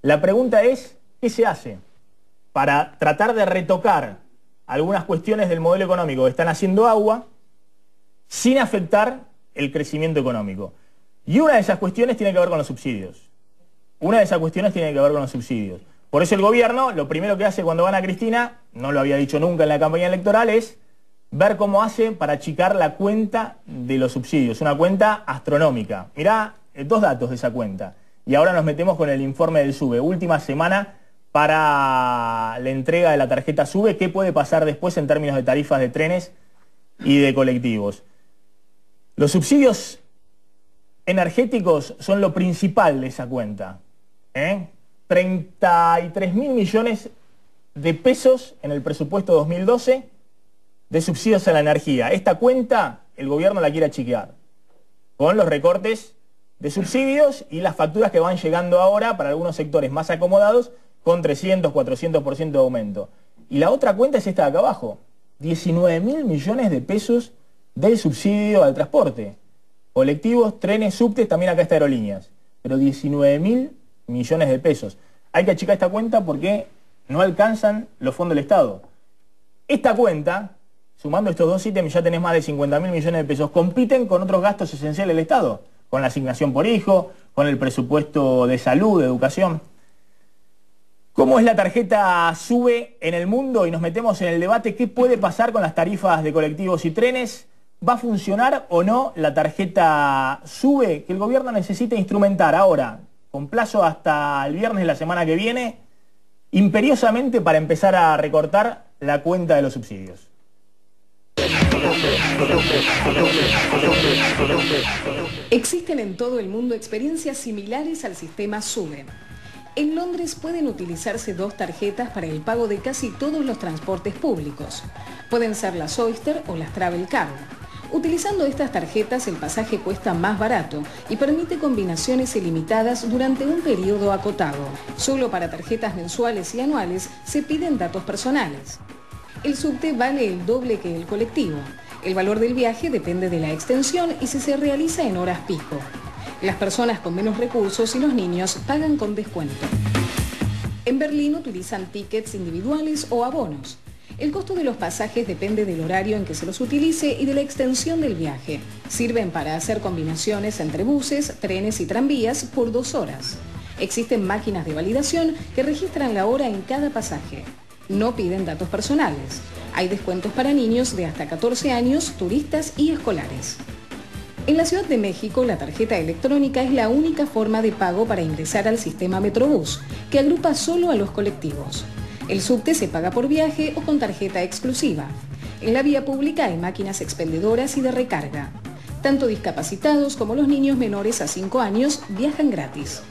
La pregunta es, ¿qué se hace para tratar de retocar algunas cuestiones del modelo económico que están haciendo agua sin afectar el crecimiento económico? Y una de esas cuestiones tiene que ver con los subsidios. Por eso el gobierno, lo primero que hace cuando gana Cristina, no lo había dicho nunca en la campaña electoral, es ver cómo hace para achicar la cuenta de los subsidios. Una cuenta astronómica. Mirá, dos datos de esa cuenta. Y ahora nos metemos con el informe del SUBE. Última semana para la entrega de la tarjeta SUBE. ¿Qué puede pasar después en términos de tarifas de trenes y de colectivos? Los subsidios energéticos son lo principal de esa cuenta. 33.000 millones de pesos en el presupuesto 2012 de subsidios a la energía. Esta cuenta el gobierno la quiere achicar con los recortes de subsidios y las facturas que van llegando ahora para algunos sectores más acomodados con 300, 400% de aumento. Y la otra cuenta es esta de acá abajo, 19.000 millones de pesos del subsidio al transporte. Colectivos, trenes, subtes, también acá está aerolíneas. Pero 19.000 millones de pesos. Hay que achicar esta cuenta porque no alcanzan los fondos del Estado. Esta cuenta, sumando estos dos ítems, ya tenés más de 50.000 millones de pesos. Compiten con otros gastos esenciales del Estado, con la asignación por hijo, con el presupuesto de salud, de educación. ¿Cómo es la tarjeta SUBE en el mundo? Y nos metemos en el debate, ¿qué puede pasar con las tarifas de colectivos y trenes? ¿Va a funcionar o no la tarjeta SUBE que el gobierno necesita instrumentar ahora, con plazo hasta el viernes de la semana que viene, imperiosamente para empezar a recortar la cuenta de los subsidios? Existen en todo el mundo experiencias similares al sistema SUBE. En Londres pueden utilizarse dos tarjetas para el pago de casi todos los transportes públicos. Pueden ser las Oyster o las Travel Card. Utilizando estas tarjetas el pasaje cuesta más barato y permite combinaciones ilimitadas durante un periodo acotado. Solo para tarjetas mensuales y anuales se piden datos personales. El subte vale el doble que el colectivo. El valor del viaje depende de la extensión y si se realiza en horas pico. Las personas con menos recursos y los niños pagan con descuento. En Berlín utilizan tickets individuales o abonos. El costo de los pasajes depende del horario en que se los utilice y de la extensión del viaje. Sirven para hacer combinaciones entre buses, trenes y tranvías por 2 horas. Existen máquinas de validación que registran la hora en cada pasaje. No piden datos personales. Hay descuentos para niños de hasta 14 años, turistas y escolares. En la Ciudad de México, la tarjeta electrónica es la única forma de pago para ingresar al sistema Metrobús, que agrupa solo a los colectivos. El subte se paga por viaje o con tarjeta exclusiva. En la vía pública hay máquinas expendedoras y de recarga. Tanto discapacitados como los niños menores a 5 años viajan gratis.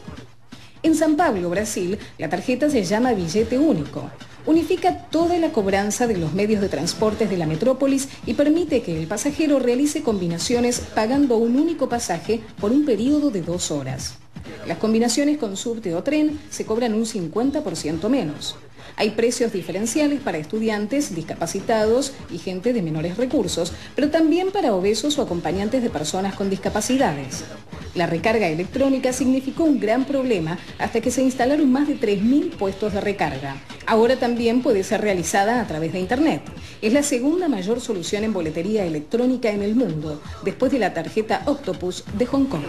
En San Pablo, Brasil, la tarjeta se llama billete único. Unifica toda la cobranza de los medios de transportes de la metrópolis y permite que el pasajero realice combinaciones pagando un único pasaje por un periodo de 2 horas. Las combinaciones con subte o tren se cobran un 50% menos. Hay precios diferenciales para estudiantes, discapacitados y gente de menores recursos, pero también para obesos o acompañantes de personas con discapacidades. La recarga electrónica significó un gran problema hasta que se instalaron más de 3.000 puestos de recarga. Ahora también puede ser realizada a través de Internet. Es la segunda mayor solución en boletería electrónica en el mundo, después de la tarjeta Octopus de Hong Kong.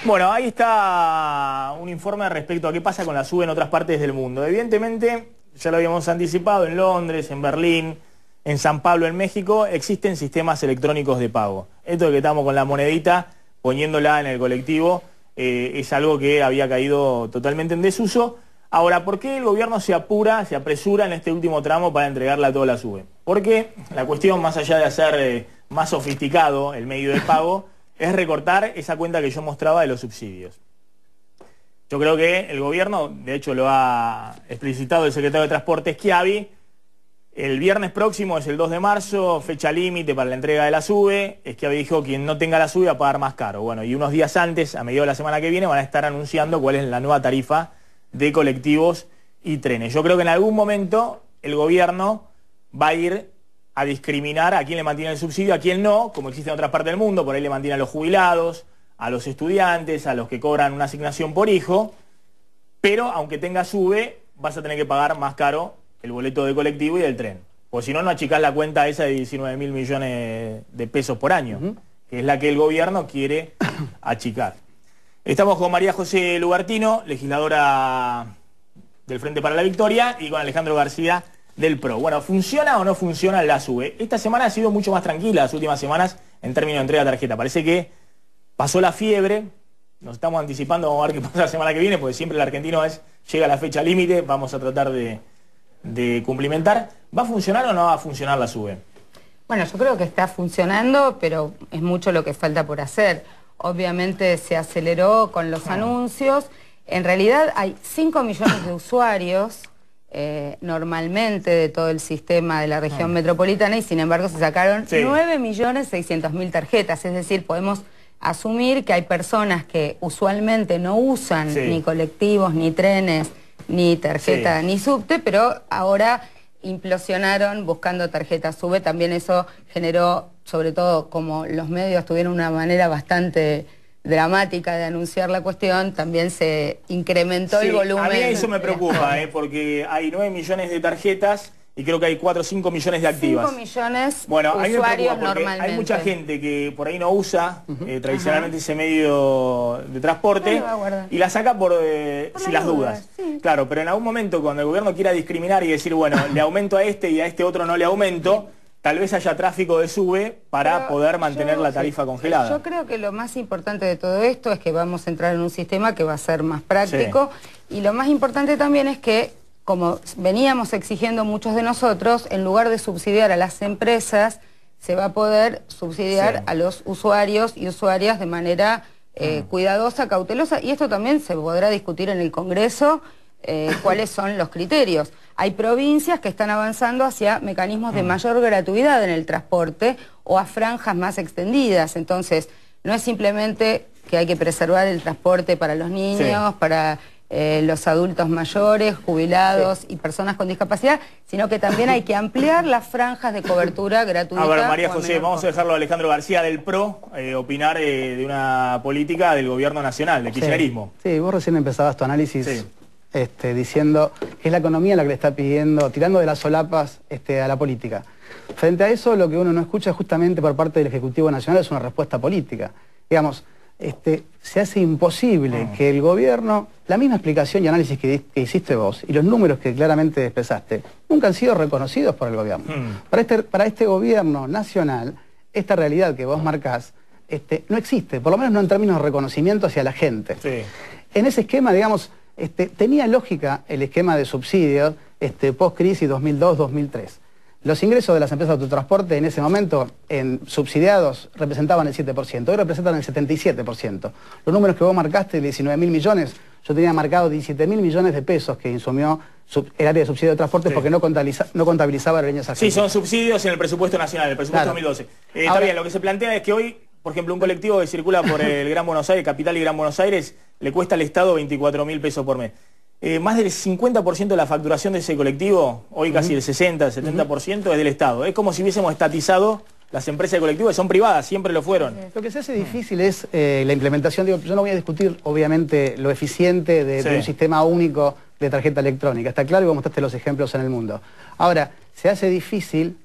Bueno, ahí está un informe respecto a qué pasa con la SUBE en otras partes del mundo. Evidentemente, ya lo habíamos anticipado, en Londres, en Berlín, en San Pablo, en México, existen sistemas electrónicos de pago. Esto de que estamos con la monedita, poniéndola en el colectivo, es algo que había caído totalmente en desuso. Ahora, ¿por qué el gobierno se apresura en este último tramo para entregarla a toda la SUBE? Porque la cuestión, más allá de hacer más sofisticado el medio de pago, es recortar esa cuenta que yo mostraba de los subsidios. Yo creo que el gobierno, de hecho lo ha explicitado el secretario de Transporte Schiavi, el viernes próximo es el 2 de marzo, fecha límite para la entrega de la SUBE. Schiavi dijo que quien no tenga la SUBE va a pagar más caro. Bueno, y unos días antes, a mediados de la semana que viene, van a estar anunciando cuál es la nueva tarifa de colectivos y trenes. Yo creo que en algún momento el gobierno va a ir a discriminar a quién le mantiene el subsidio, a quién no, como existe en otras partes del mundo. Por ahí le mantiene a los jubilados, a los estudiantes, a los que cobran una asignación por hijo, pero aunque tenga SUBE, vas a tener que pagar más caro el boleto de colectivo y del tren. Porque si no, no achicás la cuenta esa de 19.000 millones de pesos por año, que es la que el gobierno quiere achicar. Estamos con María José Lugartino, legisladora del Frente para la Victoria, y con Alejandro García del PRO. Bueno, ¿funciona o no funciona la SUBE? Esta semana ha sido mucho más tranquila, las últimas semanas, en términos de entrega de tarjeta. Parece que pasó la fiebre, nos estamos anticipando, vamos a ver qué pasa la semana que viene, porque siempre el argentino llega a la fecha límite, vamos a tratar de cumplimentar. ¿Va a funcionar o no va a funcionar la SUBE? Bueno, yo creo que está funcionando, pero es mucho lo que falta por hacer. Obviamente se aceleró con los anuncios. En realidad hay 5 millones de usuarios normalmente de todo el sistema de la región metropolitana, y sin embargo se sacaron 9.600.000 tarjetas. Es decir, podemos asumir que hay personas que usualmente no usan ni colectivos, ni trenes, ni tarjeta, ni subte, pero ahora implosionaron buscando tarjetas SUBE. También eso generó, sobre todo como los medios tuvieron una manera bastante dramática de anunciar la cuestión, también se incrementó el volumen. A mí eso me preocupa, porque hay 9 millones de tarjetas y creo que hay 4 o 5 millones de activas. 5 millones bueno, usuarios normalmente. Hay mucha gente que por ahí no usa tradicionalmente ese medio de transporte y la saca por si las dudas. Claro, pero en algún momento cuando el gobierno quiera discriminar y decir, bueno, le aumento a este y a este otro no le aumento, tal vez haya tráfico de SUBE para poder mantener la tarifa congelada. Yo creo que lo más importante de todo esto es que vamos a entrar en un sistema que va a ser más práctico, y lo más importante también es que, como veníamos exigiendo muchos de nosotros, en lugar de subsidiar a las empresas, se va a poder subsidiar a los usuarios y usuarias de manera cuidadosa, cautelosa, y esto también se podrá discutir en el Congreso, cuáles son los criterios. Hay provincias que están avanzando hacia mecanismos de mayor gratuidad en el transporte o a franjas más extendidas. Entonces, no es simplemente que hay que preservar el transporte para los niños, para los adultos mayores, jubilados y personas con discapacidad, sino que también hay que ampliar las franjas de cobertura gratuita. A ver, María José, vamos a dejarlo a Alejandro García del PRO opinar de una política del gobierno nacional, del kirchnerismo. Sí, vos recién empezabas tu análisis diciendo que es la economía la que le está pidiendo, tirando de las solapas a la política. Frente a eso, lo que uno no escucha justamente por parte del Ejecutivo Nacional es una respuesta política. Digamos, se hace imposible que el gobierno, la misma explicación y análisis que hiciste vos y los números que claramente expresaste, nunca han sido reconocidos por el gobierno. Para este gobierno nacional, esta realidad que vos marcás no existe, por lo menos no en términos de reconocimiento hacia la gente. En ese esquema, digamos, tenía lógica el esquema de subsidios post-crisis 2002-2003. Los ingresos de las empresas de autotransporte en ese momento, subsidiados, representaban el 7%, hoy representan el 77%. Los números que vos marcaste, de 19.000 millones, yo tenía marcado 17.000 millones de pesos que insumió el área de subsidio de transporte porque no contabilizaba aerolíneas argentinas. Sí, son subsidios en el presupuesto nacional, el presupuesto 2012. Está bien, lo que se plantea es que hoy, por ejemplo, un colectivo que circula por el Gran Buenos Aires, Capital y Gran Buenos Aires, le cuesta al Estado 24.000 pesos por mes. Más del 50% de la facturación de ese colectivo, hoy casi el 60, el 70% es del Estado. Es como si hubiésemos estatizado las empresas de colectivo, que son privadas, siempre lo fueron. Lo que se hace difícil es la implementación. Digo, yo no voy a discutir, obviamente, lo eficiente de un sistema único de tarjeta electrónica. Está claro, y vos mostraste los ejemplos en el mundo. Ahora, se hace difícil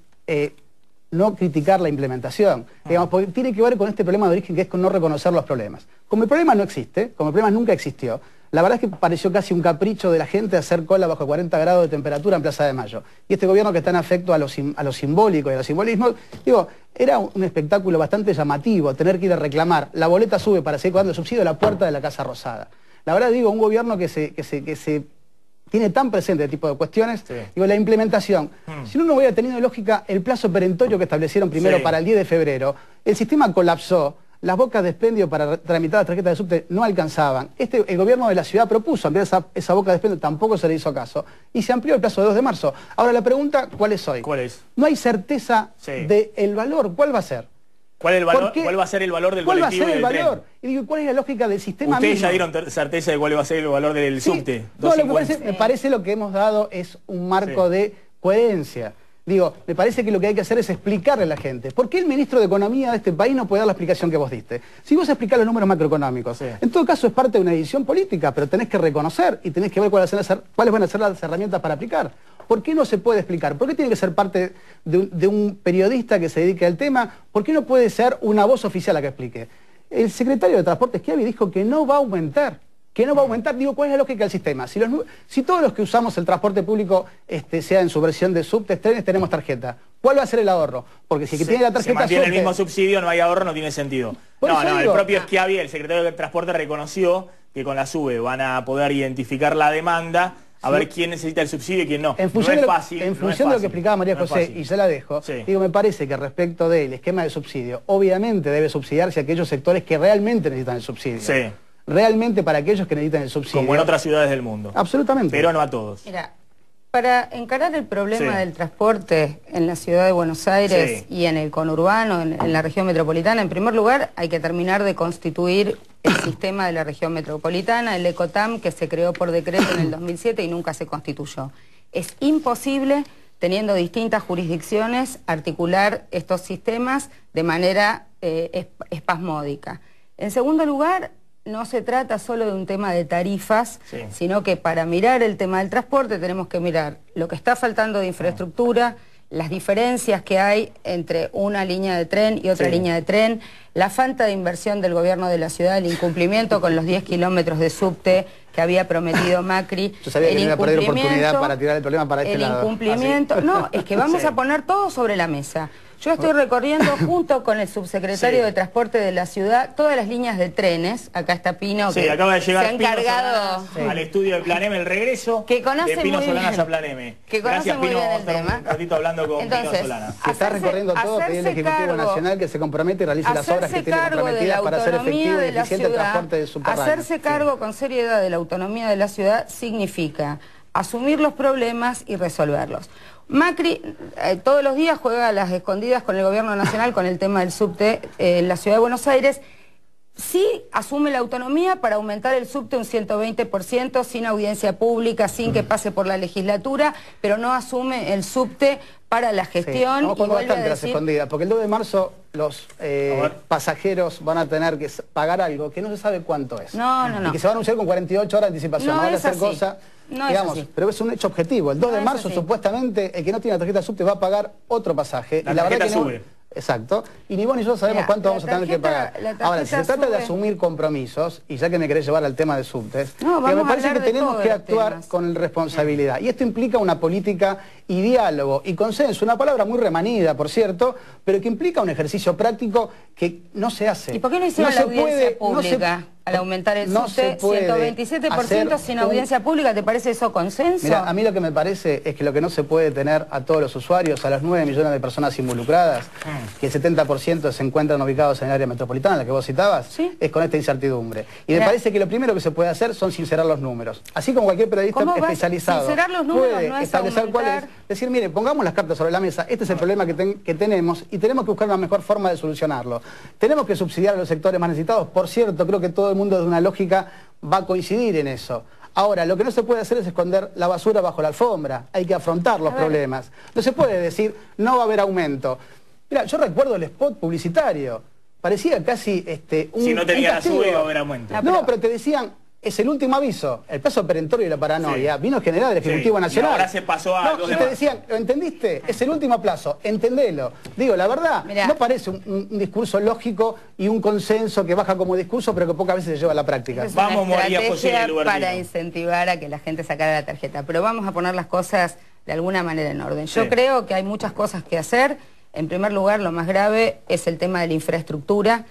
no criticar la implementación. Digamos, porque tiene que ver con este problema de origen, que es con no reconocer los problemas. Como el problema no existe, como el problema nunca existió, la verdad es que pareció casi un capricho de la gente hacer cola bajo 40 grados de temperatura en Plaza de Mayo. Y este gobierno que está en afecto a lo simbólico y a los simbolismos, digo, era un espectáculo bastante llamativo tener que ir a reclamar la boleta SUBE para seguir cobrando el subsidio a la puerta de la Casa Rosada. La verdad, digo, un gobierno que se tiene tan presente este tipo de cuestiones, digo, la implementación. Si uno no hubiera tenido lógica el plazo perentorio que establecieron primero para el 10 de febrero, el sistema colapsó. Las bocas de expendio para tramitar las tarjetas de subte no alcanzaban. El gobierno de la ciudad propuso ampliar esa boca de expendio, tampoco se le hizo caso. Y se amplió el plazo de 2 de marzo. Ahora la pregunta, ¿cuál es hoy? ¿Cuál es? No hay certeza del valor. ¿Cuál va a ser? ¿Cuál va a ser el valor del colectivo y del tren? ¿Cuál va a ser el valor? Y digo, ¿cuál es la lógica del sistema ¿Ustedes mismo? ya dieron certeza de cuál va a ser el valor del subte? No, me parece lo que hemos dado es un marco de coherencia. Digo, me parece que lo que hay que hacer es explicarle a la gente. ¿Por qué el ministro de Economía de este país no puede dar la explicación que vos diste? Si vos explicás los números macroeconómicos, en todo caso es parte de una decisión política, pero tenés que reconocer y tenés que ver cuáles van a ser las herramientas para aplicar. ¿Por qué no se puede explicar? ¿Por qué tiene que ser parte de un periodista que se dedique al tema? ¿Por qué no puede ser una voz oficial la que explique? El secretario de Transportes, Schiavi, dijo que no va a aumentar. Que no va a aumentar, digo, ¿cuál es la lógica del sistema? Si todos los que usamos el transporte público, sea en su versión de subtes, trenes, tenemos tarjeta, ¿cuál va a ser el ahorro? Porque si el que tiene la tarjeta se mantiene subte, el mismo subsidio, no hay ahorro, no tiene sentido. No, el propio Schiavi, el secretario de Transporte, reconoció que con la SUBE van a poder identificar la demanda, a ver quién necesita el subsidio y quién no. En función, no es fácil, en función de lo que explicaba María José, y ya la dejo, digo, me parece que respecto del esquema de subsidio, obviamente debe subsidiarse a aquellos sectores que realmente necesitan el subsidio. Sí. Realmente para aquellos que necesitan el subsidio. Como en otras ciudades del mundo. Absolutamente. Pero no a todos. Mira, para encarar el problema del transporte en la ciudad de Buenos Aires y en el conurbano, en la región metropolitana, en primer lugar hay que terminar de constituir el sistema de la región metropolitana, el ECOTAM, que se creó por decreto en el 2007 y nunca se constituyó. Es imposible, teniendo distintas jurisdicciones, articular estos sistemas de manera espasmódica. En segundo lugar, no se trata solo de un tema de tarifas, sino que para mirar el tema del transporte tenemos que mirar lo que está faltando de infraestructura, las diferencias que hay entre una línea de tren y otra línea de tren, la falta de inversión del gobierno de la ciudad, el incumplimiento con los 10 kilómetros de subte que había prometido Macri. Yo sabía que no iba a perder oportunidad para tirar el problema para este lado. El incumplimiento, no, es que vamos a poner todo sobre la mesa. Yo estoy recorriendo junto con el subsecretario de Transporte de la ciudad todas las líneas de trenes. Acá está Pino, que acaba de llegar se ha encargado al estudio de Plan M, el regreso que conoce de Pino muy Solanas bien, a Plan M. Que conoce Gracias, muy Pino, bien el vamos a estar un ratito hablando con Pino Solanas. Se está recorriendo todo, pedir al Ejecutivo Nacional que se comprometa y realice las obras que tiene comprometidas para hacer efectivo y eficiente el transporte de subterráneo. Hacerse cargo con seriedad de la autonomía de la ciudad significa asumir los problemas y resolverlos. Macri todos los días juega a las escondidas con el gobierno nacional con el tema del subte en la ciudad de Buenos Aires. Sí asume la autonomía para aumentar el subte un 120% sin audiencia pública, sin que pase por la legislatura, pero no asume el subte para la gestión. Vamos con bastante las escondidas, porque el 2 de marzo los pasajeros van a tener que pagar algo que no se sabe cuánto es. Y que se va a anunciar con 48 horas de anticipación. No van a es hacer así. cosas, digamos, pero es un hecho objetivo. El 2 de marzo supuestamente el que no tiene la tarjeta subte va a pagar otro pasaje. La y la verdad que sube. Exacto. Y ni vos ni yo sabemos cuánto vamos a tener que pagar. Ahora, si se trata de asumir compromisos, y ya que me querés llevar al tema de subtes, me parece que tenemos que actuar con responsabilidad. Y esto implica una política y diálogo y consenso, una palabra muy remanida, por cierto, pero que implica un ejercicio práctico que no se hace. ¿Y por qué no hicieron la audiencia pública al aumentar el subte 127% sin audiencia pública? ¿Te parece eso consenso? Mira, a mí lo que me parece es que lo que no se puede tener a todos los usuarios, a las 9 millones de personas involucradas, que el 70% se encuentran ubicados en el área metropolitana, la que vos citabas, es con esta incertidumbre. Y me parece que lo primero que se puede hacer son sincerar los números. Así como cualquier periodista especializado sincerar los números puede no es establecer cuál es. Decir, mire, pongamos las cartas sobre la mesa, este es el problema que tenemos y tenemos que buscar una mejor forma de solucionarlo. Tenemos que subsidiar a los sectores más necesitados. Por cierto, creo que todo el mundo de una lógica va a coincidir en eso. Ahora, lo que no se puede hacer es esconder la basura bajo la alfombra. Hay que afrontar los problemas. No se puede decir, no va a haber aumento. Mira, yo recuerdo el spot publicitario. Parecía casi si no tenía la SUBE iba a haber aumento. No, pero te decían, es el último aviso. El peso perentorio y la paranoia vino general del Ejecutivo Nacional. Y ahora se pasó a y te decían, ¿lo entendiste? Es el último plazo, entendelo. Digo, la verdad, no parece un discurso lógico y un consenso que baja como discurso, pero que pocas veces se lleva a la práctica. Es una estrategia para incentivar a que la gente sacara la tarjeta. Pero vamos a poner las cosas de alguna manera en orden. Yo creo que hay muchas cosas que hacer. En primer lugar, lo más grave es el tema de la infraestructura.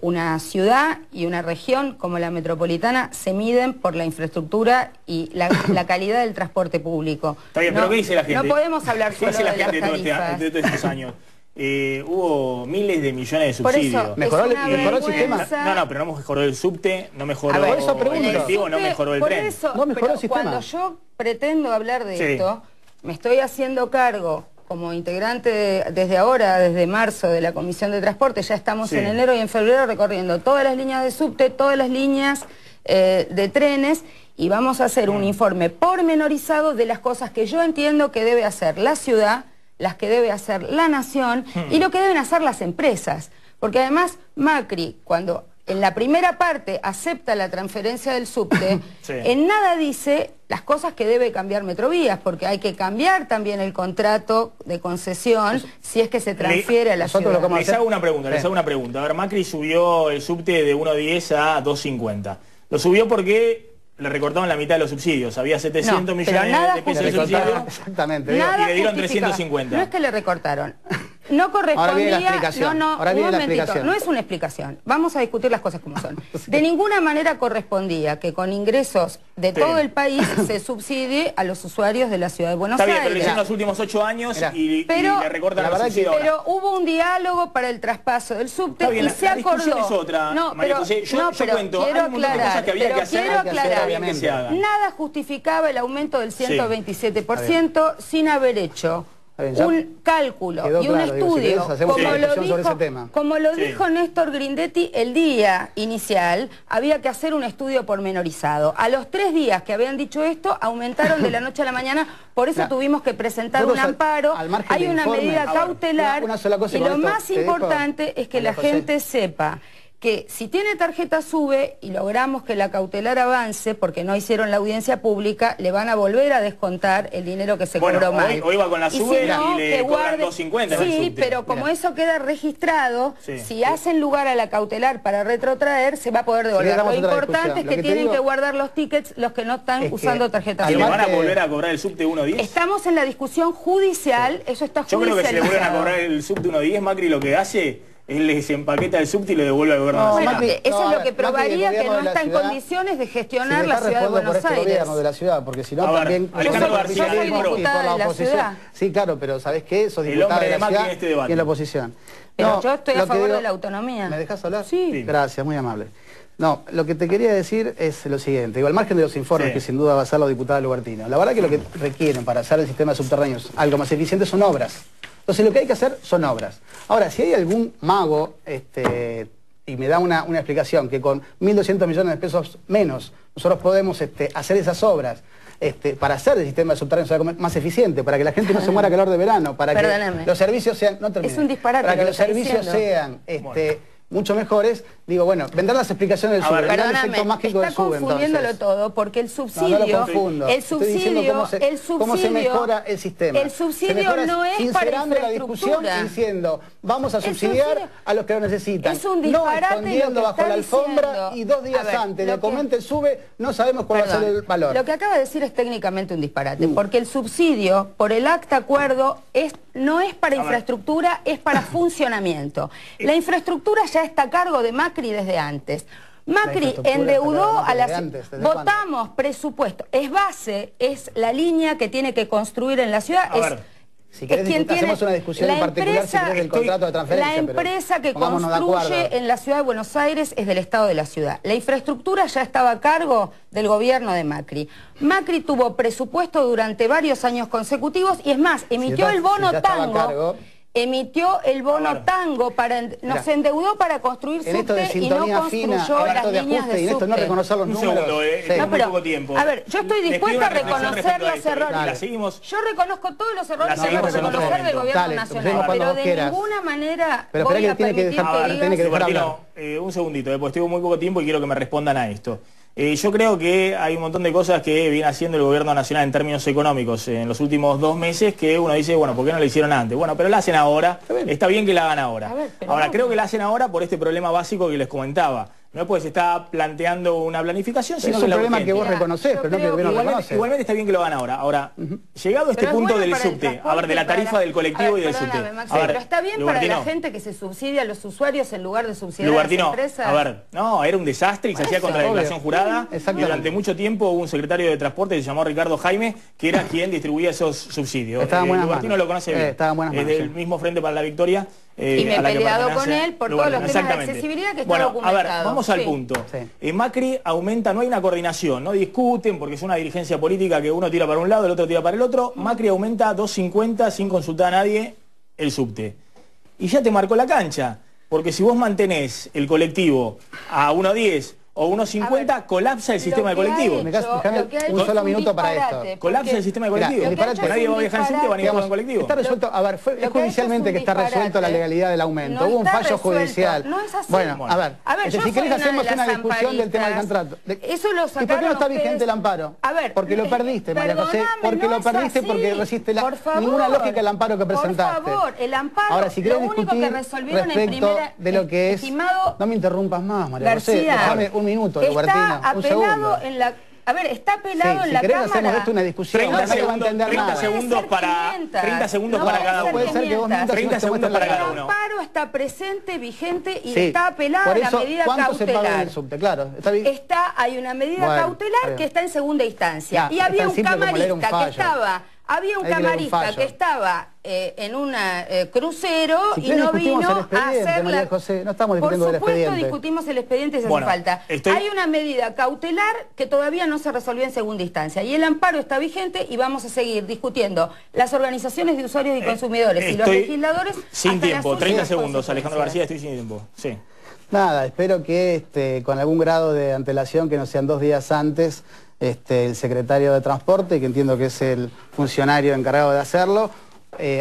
Una ciudad y una región como la metropolitana se miden por la infraestructura y la calidad del transporte público. Está bien, pero ¿qué dice la gente? No podemos hablar solo de las tarifas. De todos estos años. Hubo miles de millones de subsidios. Por eso, ¿Mejoró el sistema? No, pero no mejoró el subte, no mejoró el colectivo, no mejoró el tren. No mejoró el sistema. Cuando yo pretendo hablar de esto, me estoy haciendo cargo como integrante desde ahora, desde marzo, de la Comisión de Transporte. Ya estamos en enero y en febrero recorriendo todas las líneas de subte, todas las líneas de trenes, y vamos a hacer un informe pormenorizado de las cosas que yo entiendo que debe hacer la ciudad, las que debe hacer la nación y lo que deben hacer las empresas. Porque además Macri, cuando en la primera parte acepta la transferencia del subte, sí, en nada dice las cosas que debe cambiar Metrovías, porque hay que cambiar también el contrato de concesión si es que se transfiere a la ciudad. Les hago una pregunta, A ver, Macri subió el subte de 1.10 a 2.50. Lo subió porque le recortaron la mitad de los subsidios. Había 700 millones de pesos de subsidio. Exactamente. Y le dieron 350. No es que le recortaron. No correspondía. Ahora viene la explicación. No es una explicación. Vamos a discutir las cosas como son. De ninguna manera correspondía que con ingresos de todo el país se subsidie a los usuarios de la ciudad de Buenos Aires. Está bien, pero lo hicieron los últimos 8 años y le recortan los subsidios. Pero hubo un diálogo para el traspaso del subte y se acordó. Es otra, yo cuento, quiero aclarar, nada justificaba el aumento del 127% sin haber hecho un cálculo y un estudio, como lo dijo Néstor Grindetti el día inicial, había que hacer un estudio pormenorizado. A los 3 días que habían dicho esto, aumentaron de la noche a la mañana, por eso tuvimos que presentar un amparo, hay una medida cautelar, y lo más importante es que la gente sepa que si tiene tarjeta SUBE y logramos que la cautelar avance, porque no hicieron la audiencia pública, le van a volver a descontar el dinero que se cobró mal. Hoy va con la SUBE y le cobran 2.50. Sí, pero como eso queda registrado, si hacen lugar a la cautelar para retrotraer, se va a poder devolver. Lo importante es que tienen que guardar los tickets los que no están usando tarjeta SUBE. ¿Le van a volver a cobrar el subte 1.10? Estamos en la discusión judicial, eso está judicializado. Yo creo que si le vuelven a cobrar el subte 1.10, Macri lo que hace... Él les empaqueta el subte y lo devuelve al gobierno nacional. Eso es lo que probaría que no está en condiciones de gestionar la ciudad de Buenos Aires. Gobierno de la ciudad, porque si no también... Alejandro García, yo soy diputada de la ciudad. Sí, claro, pero ¿sabés qué? Sos diputada de la ciudad y en la oposición. Pero yo estoy a favor de la autonomía. ¿Me dejas hablar? Sí. Gracias, muy amable. No, lo que te quería decir es lo siguiente. Al margen de los informes que sin duda va a hacer la diputada Lugartino, la verdad que lo que requieren para hacer el sistema subterráneo algo más eficiente son obras. Entonces lo que hay que hacer son obras. Ahora, si hay algún mago, y me da una explicación, que con 1.200 millones de pesos menos nosotros podemos hacer esas obras, para hacer el sistema subterráneo más eficiente, para que la gente no se muera a calor de verano, para que los servicios sean... No termine, es un disparate. Para que los servicios sean... mucho mejores, digo, bueno, vendrán las explicaciones del SUBE, vendrán el efecto mágico del SUBE, confundiéndolo todo, porque el subsidio, no lo confundo. Cómo se mejora el sistema. El subsidio no es para infraestructura. La discusión diciendo, vamos a subsidiar a los que lo necesitan. Es un disparate, no escondiendo bajo la alfombra y 2 días antes de comente el SUBE, no sabemos cuál va a ser el valor. Lo que acaba de decir es técnicamente un disparate, porque el subsidio, por el acta acuerdo, no es para infraestructura, es para funcionamiento. La infraestructura ya está a cargo de Macri desde antes. Macri endeudó a la ciudad. Votamos presupuesto. Es base, es la línea que tiene que construir en la ciudad. Si querés, hacemos una discusión en particular si querés del contrato de transferencia. La empresa que construye en la ciudad de Buenos Aires es del Estado de la ciudad. La infraestructura ya estaba a cargo del gobierno de Macri. Macri tuvo presupuesto durante varios años consecutivos y es más, emitió el bono tango. Emitió el bono tango, nos endeudó para construir subte y no construyó las líneas de subte. No reconocer los números. Muy poco tiempo. A ver, yo estoy dispuesta a reconocer los errores. Yo reconozco todos los errores que hay que reconocer del gobierno nacional, pero de ninguna manera voy a permitir que digas... Un segundito, pues tengo muy poco tiempo y quiero que me respondan a esto. Yo creo que hay un montón de cosas que viene haciendo el gobierno nacional en términos económicos en los últimos 2 meses que uno dice, bueno, ¿por qué no lo hicieron antes? Bueno, pero la hacen ahora, está bien que la hagan ahora. Ahora, creo que la hacen ahora por este problema básico que les comentaba. No es porque se está planteando una planificación, sino que es un problema que vos reconocés, pero no que el gobierno reconoce. Igualmente está bien que lo hagan ahora. Ahora, llegado a este punto del subte, a ver, de la tarifa del colectivo y del subte. Pero está bien para la gente que se subsidia a los usuarios en lugar de subsidiar a las empresas. A ver, no, era un desastre y se hacía contra la declaración jurada. Y durante mucho tiempo hubo un secretario de transporte que se llamó Ricardo Jaime, que era quien distribuía esos subsidios. Lugartino lo conoce bien. Es del mismo Frente para la Victoria. Y me he peleado con él por todos los temas de accesibilidad que está documentado. A ver, vamos al punto. Macri aumenta, no hay una coordinación, no discuten porque es una dirigencia política que uno tira para un lado, el otro tira para el otro. Macri aumenta a 2.50 sin consultar a nadie el subte. Y ya te marcó la cancha, porque si vos mantenés el colectivo a 1.10 o 1.50, colapsa el sistema de colectivos. Déjame un solo minuto para esto. Colapsa el sistema de colectivos. Nadie va a viajar en subte, van a ir con colectivo. Está resuelto, a ver, es judicialmente que está resuelto la legalidad del aumento. Hubo un fallo judicial. No es así. Bueno, a ver, si querés hacemos una discusión del tema del contrato. Eso lo sacaron. ¿Y por qué no está vigente el amparo? A ver, porque lo perdiste, María José. Porque lo perdiste porque resiste ninguna lógica del amparo que presentaste. Por favor, el amparo, ahora, si querés discutir respecto de lo que es... No me interrumpas más, María José. Déjame un minuto, Robertina, un segundo. A ver, está apelado en la Cámara. Si querés hacemos esto una discusión, 30 no va a entender 30 nada. segundos para, 30 segundos para cada uno. Puede ser que vos mientas 30 segundos para cada uno. El amparo está presente, vigente y está apelada a la medida ¿cuánto se paga en cautelar. el subte? Claro, está bien. Hay una medida cautelar que está en segunda instancia. Y había un camarista que estaba... Había un camarista que estaba en un crucero y no vino a hacer la... José, no estamos discutiendo del expediente. Por supuesto discutimos el expediente si hace falta. Hay una medida cautelar que todavía no se resolvió en segunda instancia y el amparo está vigente y vamos a seguir discutiendo las organizaciones de usuarios y consumidores y los legisladores. Sin tiempo, 30 segundos, Alejandro García, estoy sin tiempo. Sí. Nada, espero que con algún grado de antelación, que no sean 2 días antes, el secretario de Transporte, que entiendo que es el funcionario encargado de hacerlo,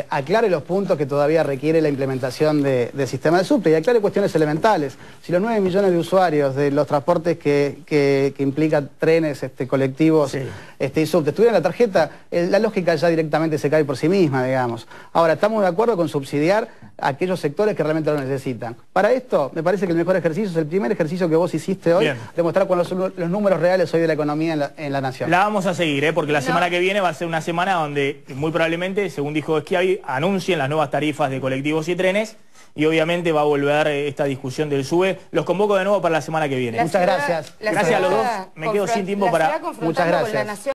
aclare los puntos que todavía requiere la implementación del sistema de subte y aclare cuestiones elementales. Si los 9 millones de usuarios de los transportes que implican trenes, colectivos y subte tuvieran la tarjeta, la lógica ya directamente se cae por sí misma, digamos. Ahora, estamos de acuerdo con subsidiar a aquellos sectores que realmente lo necesitan. Para esto, me parece que el mejor ejercicio es el primer ejercicio que vos hiciste hoy, demostrar cuáles son los números reales hoy de la economía en la nación. La vamos a seguir, porque la semana que viene va a ser una semana donde muy probablemente, según dijo Schiavi, anuncien las nuevas tarifas de colectivos y trenes y obviamente va a volver esta discusión del SUBE. Los convoco de nuevo para la semana que viene. Muchas gracias. Gracias a los dos. Me quedo sin tiempo para... Muchas gracias.